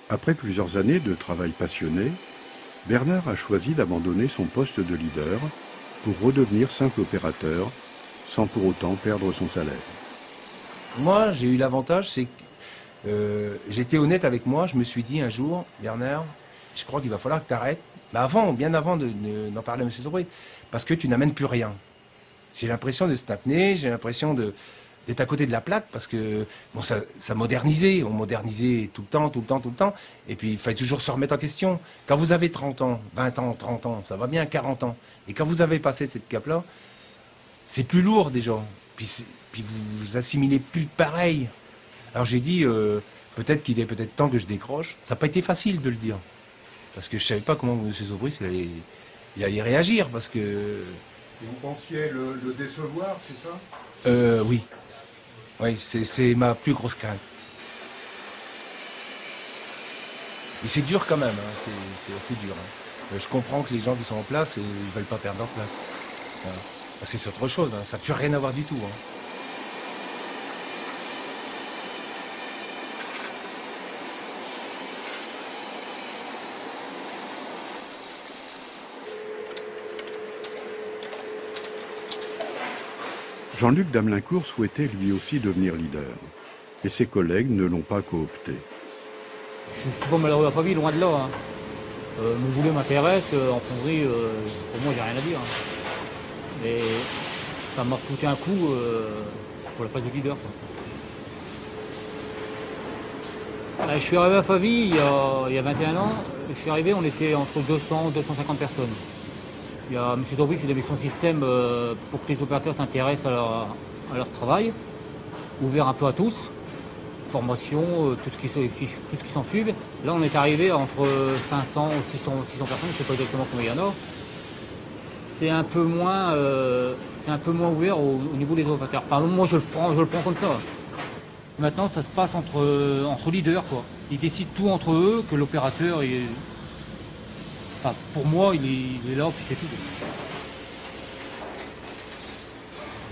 Après plusieurs années de travail passionné, Bernard a choisi d'abandonner son poste de leader pour redevenir simple opérateur, sans pour autant perdre son salaire. Moi, j'ai eu l'avantage, c'est que j'étais honnête avec moi. Je me suis dit un jour, Bernard, je crois qu'il va falloir que tu arrêtes. Bah bien avant d'en parler à M. Zobrist, parce que tu n'amènes plus rien. J'ai l'impression de stagner, j'ai l'impression d'être à côté de la plaque, parce que bon, ça modernisait, on modernisait tout le temps, et puis il fallait toujours se remettre en question. Quand vous avez 30 ans, 20 ans, 30 ans, ça va bien, 40 ans, et quand vous avez passé cette cape-là, c'est plus lourd déjà, puis vous assimilez plus pareil. Alors j'ai dit, peut-être qu'il est peut-être temps que je décroche. Ça n'a pas été facile de le dire, parce que je ne savais pas comment M. Zobrist il allait réagir, parce que... Et vous pensiez le décevoir, c'est ça? Oui. Oui, c'est ma plus grosse crainte. Et c'est dur quand même, hein. C'est assez dur. Hein. Je comprends que les gens qui sont en place, ils ne veulent pas perdre leur place. Voilà. C'est autre chose, hein. Ça n'a plus rien à voir du tout. Hein. Jean-Luc Damelincourt souhaitait lui aussi devenir leader, et ses collègues ne l'ont pas coopté. Je ne suis pas malheureux à Favy, loin de là. Hein. Mon boulot m'intéresse, en fonderie, pour moi, j'ai rien à dire. Hein. Mais ça m'a foutu un coup pour la place de leader. Quoi. Je suis arrivé à Favy il y a 21 ans. Je suis arrivé, on était entre 200 et 250 personnes. Il y a M. Zobrist, il avait son système pour que les opérateurs s'intéressent à leur travail, ouvert un peu à tous, formation, tout ce qui s'en suit. Là, on est arrivé entre 500 ou 600 personnes, je ne sais pas exactement combien il y en a. C'est un peu moins ouvert au niveau des opérateurs. Enfin, moi, je le prends comme ça. Maintenant, ça se passe entre leaders, quoi. Ils décident tout entre eux, que l'opérateur est... Enfin, pour moi, il est là, puis c'est tout.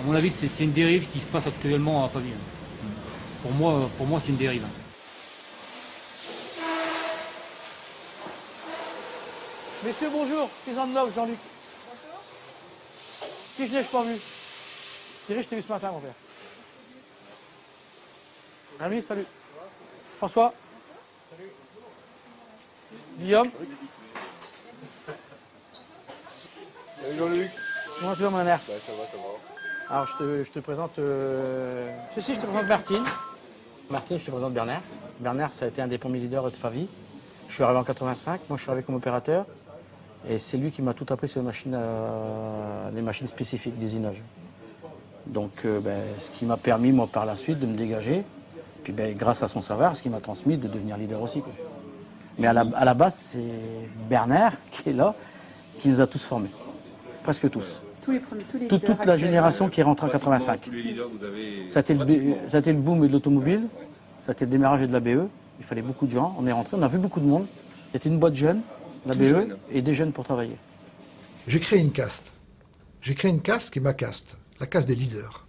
À mon avis, c'est une dérive qui se passe actuellement à Faville. Pour moi c'est une dérive. Messieurs, bonjour. Paysan de Love, Jean-Luc. Bonjour. Qui je n'ai pas vu? Thierry, je t'ai vu ce matin, mon père. Ami, salut. François. Salut. Guillaume. Salut Jean-Luc. Comment tu vas, mon mère? Ça va. Alors, je te présente... je te présente Martine. Martine, je te présente Bernard. Bernard, ça a été un des premiers leaders de Faville. Je suis arrivé en 85, moi je suis arrivé comme opérateur. Et c'est lui qui m'a tout appris sur les machines spécifiques d'usinage. Donc, ce qui m'a permis, moi, par la suite, de me dégager. Puis, grâce à son savoir, ce qui m'a transmis de devenir leader aussi, quoi. Mais à la base, c'est Bernard qui est là, qui nous a tous formés. Presque tous. Toute la génération qui est rentrée en 85. Ça a été le boom de l'automobile, ça a été le démarrage de la BE. Il fallait beaucoup de gens. On est rentré, on a vu beaucoup de monde. C'était une boîte jeune, la BE, et des jeunes pour travailler. J'ai créé une caste. J'ai créé une caste qui est ma caste, la caste des leaders.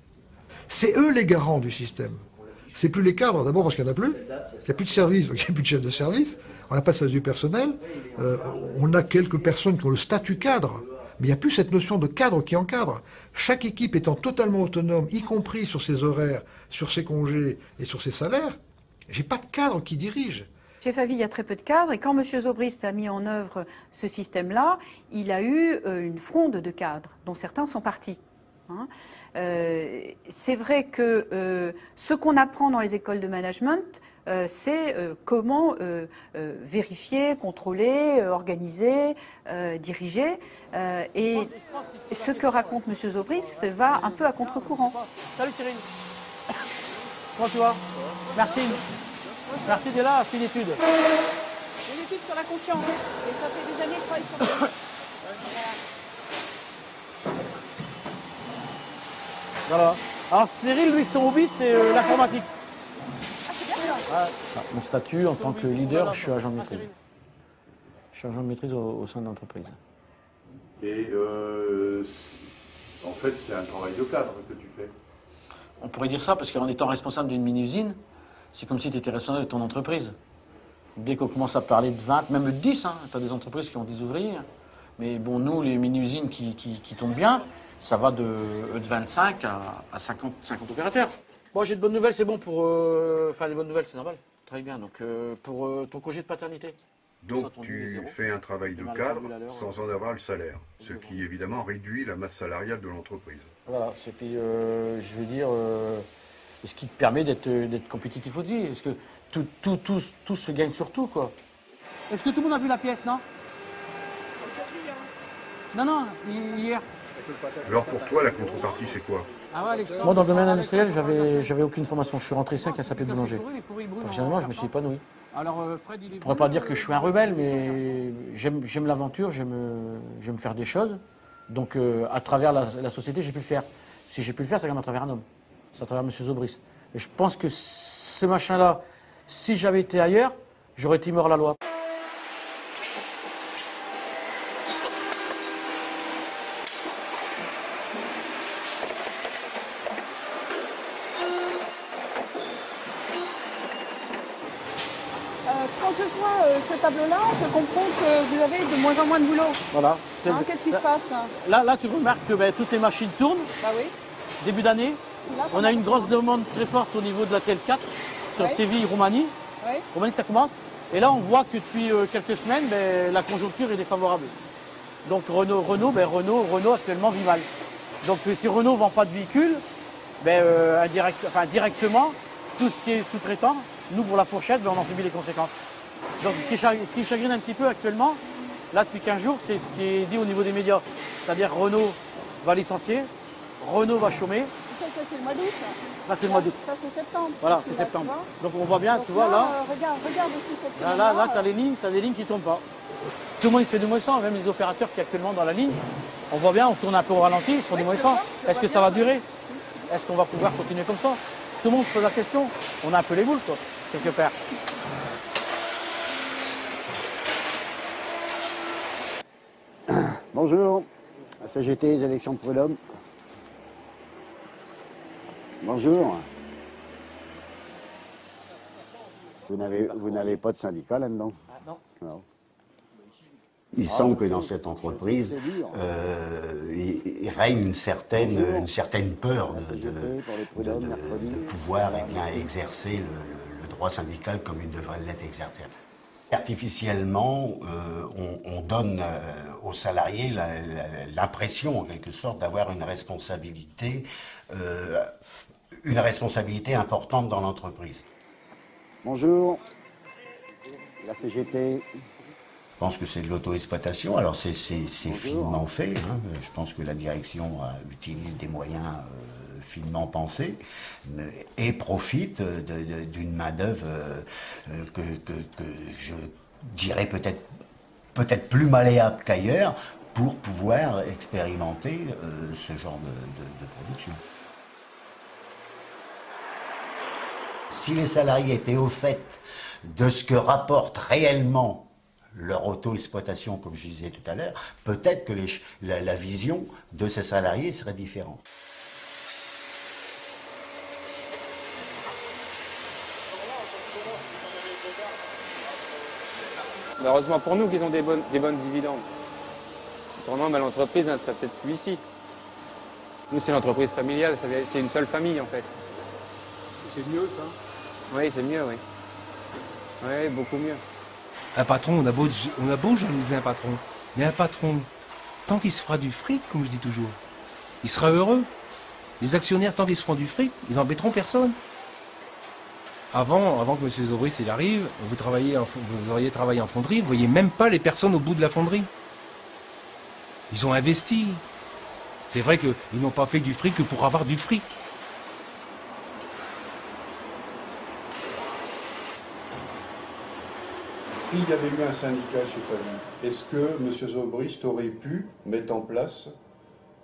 C'est eux les garants du système. C'est plus les cadres, d'abord parce qu'il n'y en a plus. Il n'y a plus de service, donc il n'y a plus de chef de service. On n'a pas de service du personnel. On a quelques personnes qui ont le statut cadre. Mais il n'y a plus cette notion de cadre qui encadre. Chaque équipe étant totalement autonome, y compris sur ses horaires, sur ses congés et sur ses salaires, j'ai pas de cadre qui dirige. Chez Faville, il y a très peu de cadres, et quand M. Zobrist a mis en œuvre ce système-là, il a eu une fronde de cadres, dont certains sont partis. Hein. C'est vrai que ce qu'on apprend dans les écoles de management, c'est comment vérifier, contrôler, organiser, diriger. Et ce que raconte M. Zobrist va un peu à contre-courant. Salut Cyril. Comment tu vas? Martine. Martine est là, c'est une étude. Une étude sur la confiance. Et ça fait des années que je travaille sur ça. Voilà. Alors Cyril, lui, son hobby, c'est l'informatique. Ah, c'est bien ça. Mon statut en tant que leader, je suis agent de maîtrise. Je suis agent de maîtrise au sein de l'entreprise. Et en fait, c'est un travail de cadre que tu fais. On pourrait dire ça parce qu'en étant responsable d'une mini-usine, c'est comme si tu étais responsable de ton entreprise. Dès qu'on commence à parler de 20, même de 10, hein, tu as des entreprises qui ont des ouvriers. Mais bon, nous, les mini-usines qui tombent bien, ça va de 25 à 50 opérateurs. Bon, j'ai de bonnes nouvelles, c'est bon pour... Enfin, des bonnes nouvelles, c'est normal. Très bien. Donc, pour ton congé de paternité. Donc tu fais un travail de cadre sans en avoir le salaire, ce qui évidemment réduit la masse salariale de l'entreprise. Voilà, et puis je veux dire, ce qui te permet d'être compétitif aussi, parce que tout se gagne sur tout, quoi. Est-ce que tout le monde a vu la pièce, non? Non, hier. Alors pour toi, la contrepartie, c'est quoi? Moi, dans le domaine industriel, j'avais aucune formation. Je suis rentré ici avec un sapé boulanger. Professionnellement, je me suis épanoui. Je ne pourrais pas dire que je suis un rebelle, mais j'aime l'aventure, j'aime faire des choses. Donc, à travers la société, j'ai pu le faire. Si j'ai pu le faire, c'est quand même à travers un homme. C'est à travers M. Zobrist. Et je pense que ce machin-là, si j'avais été ailleurs, j'aurais été mort à la loi. Quand je vois ce tableau-là, je comprends que vous avez de moins en moins de boulot. Voilà. Hein, qu'est-ce qui se passe? Là, tu remarques que toutes les machines tournent. Bah oui. Début d'année, on a une grosse demande très forte au niveau de la TL4 sur Séville, Roumanie. Oui. Roumanie, ça commence. Et là, on voit que depuis quelques semaines, la conjoncture est défavorable. Donc Renault actuellement vit mal. Donc si Renault ne vend pas de véhicules, directement, tout ce qui est sous-traitant, nous pour la fourchette, on en subit les conséquences. Donc ce qui chagrine un petit peu actuellement, là depuis 15 jours, c'est ce qui est dit au niveau des médias. C'est-à-dire Renault va licencier, Renault va chômer. Ça c'est le mois d'août. Là c'est le mois d'août. Ça c'est septembre. Voilà, c'est septembre. Donc on voit bien, tu vois là. Regarde aussi cette Là, tu as les lignes qui ne tournent pas. Tout le monde fait du moins 100, même les opérateurs qui sont actuellement dans la ligne. On voit bien, on tourne un peu au ralenti, ils font du moins 100. Est-ce que ça va durer? Est-ce qu'on va pouvoir continuer comme ça? Tout le monde se pose la question. On a un peu les boules, quoi, quelque part. Bonjour, CGT, les élections de Prud'homme. Bonjour. Vous n'avez pas de syndicat là-dedans? Non. Il semble que dans cette entreprise, il règne une certaine peur de pouvoir exercer le droit syndical comme il devrait l'être exercé. Artificiellement, on donne aux salariés l'impression, en quelque sorte, d'avoir une responsabilité importante dans l'entreprise. Bonjour, la CGT. Je pense que c'est de l'auto-exploitation. Alors c'est finement fait. Hein. Je pense que la direction utilise des moyens finement pensés et profite d'une main-d'œuvre que je dirais peut-être plus malléable qu'ailleurs pour pouvoir expérimenter ce genre de production. Si les salariés étaient au fait de ce que rapporte réellement leur auto-exploitation, comme je disais tout à l'heure, peut-être que la vision de ces salariés serait différente. Heureusement pour nous qu'ils ont des bonnes dividendes. Autrement, l'entreprise ne serait peut-être plus ici. Nous, c'est l'entreprise familiale, c'est une seule famille en fait. C'est mieux ça? Oui, c'est mieux, oui. Oui, beaucoup mieux. Un patron, on a beau jalouser un patron, mais un patron, tant qu'il se fera du fric, comme je dis toujours, il sera heureux. Les actionnaires, tant qu'ils se feront du fric, ils embêteront personne. Avant que M. Zobrist il arrive, vous auriez travaillé en fonderie, vous ne voyez même pas les personnes au bout de la fonderie. Ils ont investi. C'est vrai qu'ils n'ont pas fait du fric que pour avoir du fric. S'il y avait eu un syndicat chez Favie, est-ce que M. Zobrist aurait pu mettre en place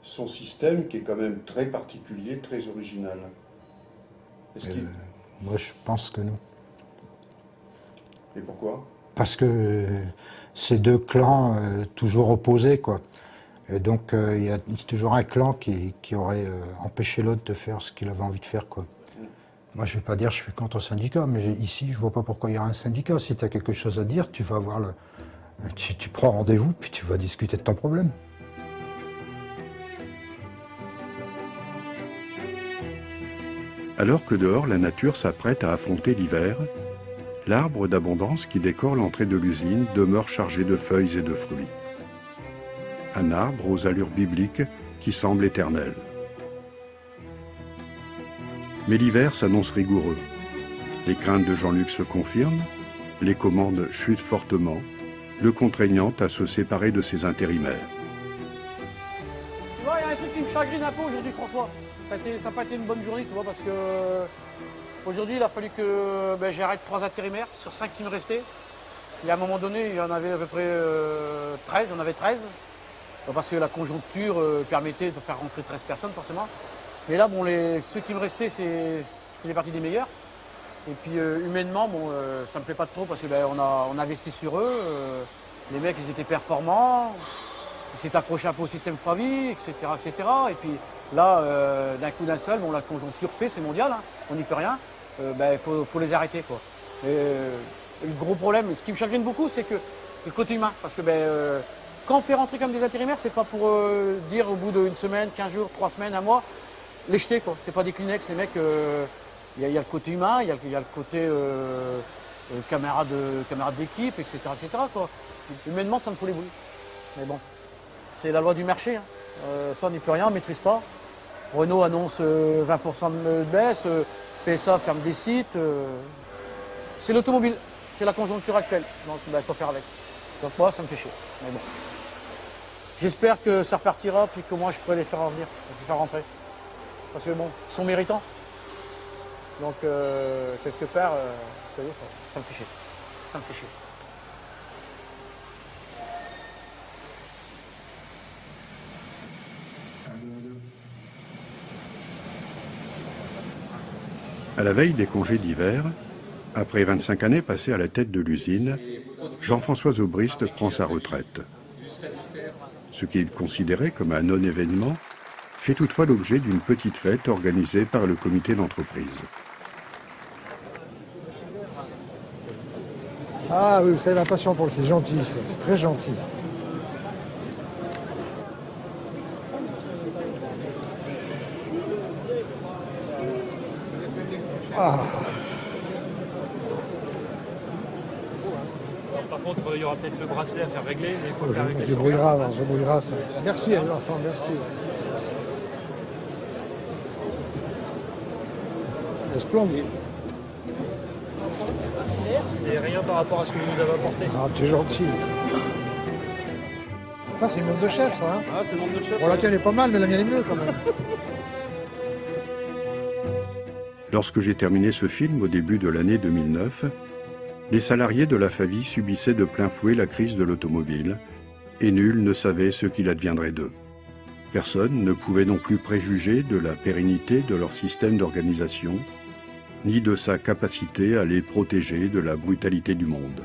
son système qui est quand même très particulier, très original? Moi, je pense que non. Et pourquoi? Parce que c'est deux clans toujours opposés, quoi. Et donc, il y a toujours un clan qui aurait empêché l'autre de faire ce qu'il avait envie de faire, quoi. Moi, je ne vais pas dire que je suis contre le syndicat, mais ici, je ne vois pas pourquoi il y aura un syndicat. Si tu as quelque chose à dire, tu vas voir tu prends rendez-vous, puis tu vas discuter de ton problème. Alors que dehors, la nature s'apprête à affronter l'hiver, l'arbre d'abondance qui décore l'entrée de l'usine demeure chargé de feuilles et de fruits. Un arbre aux allures bibliques qui semble éternel. Mais l'hiver s'annonce rigoureux. Les craintes de Jean-Luc se confirment, les commandes chutent fortement, le contraignant à se séparer de ses intérimaires. Tu vois, il y a un truc qui me chagrine un peu aujourd'hui, François. Ça n'a pas été une bonne journée, tu vois, parce que aujourd'hui, il a fallu que j'arrête 3 intérimaires sur 5 qui me restaient. Et à un moment donné, il y en avait à peu près 13, j'en avais 13. Parce que la conjoncture permettait de faire rentrer 13 personnes, forcément. Mais là, bon, ceux qui me restaient, c'était les parties des meilleurs. Et puis humainement, bon, ça me plaît pas trop parce que on a investi sur eux. Les mecs, ils étaient performants. Ils s'étaient accrochés un peu au système Favie, etc., etc. Et puis là, d'un coup d'un seul, bon, la conjoncture fait, c'est mondial, hein, on n'y peut rien. Il faut les arrêter, quoi. Le gros problème, ce qui me chagrine beaucoup, c'est que le côté humain, parce que quand on fait rentrer comme des intérimaires, c'est pas pour dire au bout d'une semaine, 15 jours, 3 semaines, un mois, les jeter, quoi. C'est pas des Kleenex, les mecs. Il y a le côté humain, il y a le côté camarade d'équipe, etc., etc., quoi. Humainement, ça me fout les bouilles. Mais bon, c'est la loi du marché. Hein. Ça, on n'y peut rien, on ne maîtrise pas. Renault annonce 20% de baisse, PSA ferme des sites. C'est l'automobile, c'est la conjoncture actuelle. Donc, il faut faire avec. Donc, moi, ça me fait chier. Mais bon. J'espère que ça repartira, puis que moi, je pourrai les faire revenir, les faire rentrer. Parce que bon, ils sont méritants. Donc, quelque part, ça me fait chier. Ça me fait chier. À la veille des congés d'hiver, après 25 années passées à la tête de l'usine, Jean-François Zobrist prend sa retraite. Ce qu'il considérait comme un non-événement fait toutefois l'objet d'une petite fête organisée par le comité d'entreprise. Ah oui, vous avez la passion pour le... C'est gentil, c'est très gentil. Ah. Par contre, il y aura peut-être le bracelet à faire régler, mais il faut faire régler. Je brouillera ça. Merci à l'enfant, merci. C'est splendide. C'est rien par rapport à ce que vous nous avez apporté. Ah, t'es gentil. Ça, c'est une montre de chef, ça. Hein, Ah, c'est le monde de chef. bon, la tienne est pas mal, mais la mienne est mieux, quand même. Lorsque j'ai terminé ce film au début de l'année 2009, les salariés de la Favie subissaient de plein fouet la crise de l'automobile et nul ne savait ce qu'il adviendrait d'eux. Personne ne pouvait non plus préjuger de la pérennité de leur système d'organisation, ni de sa capacité à les protéger de la brutalité du monde.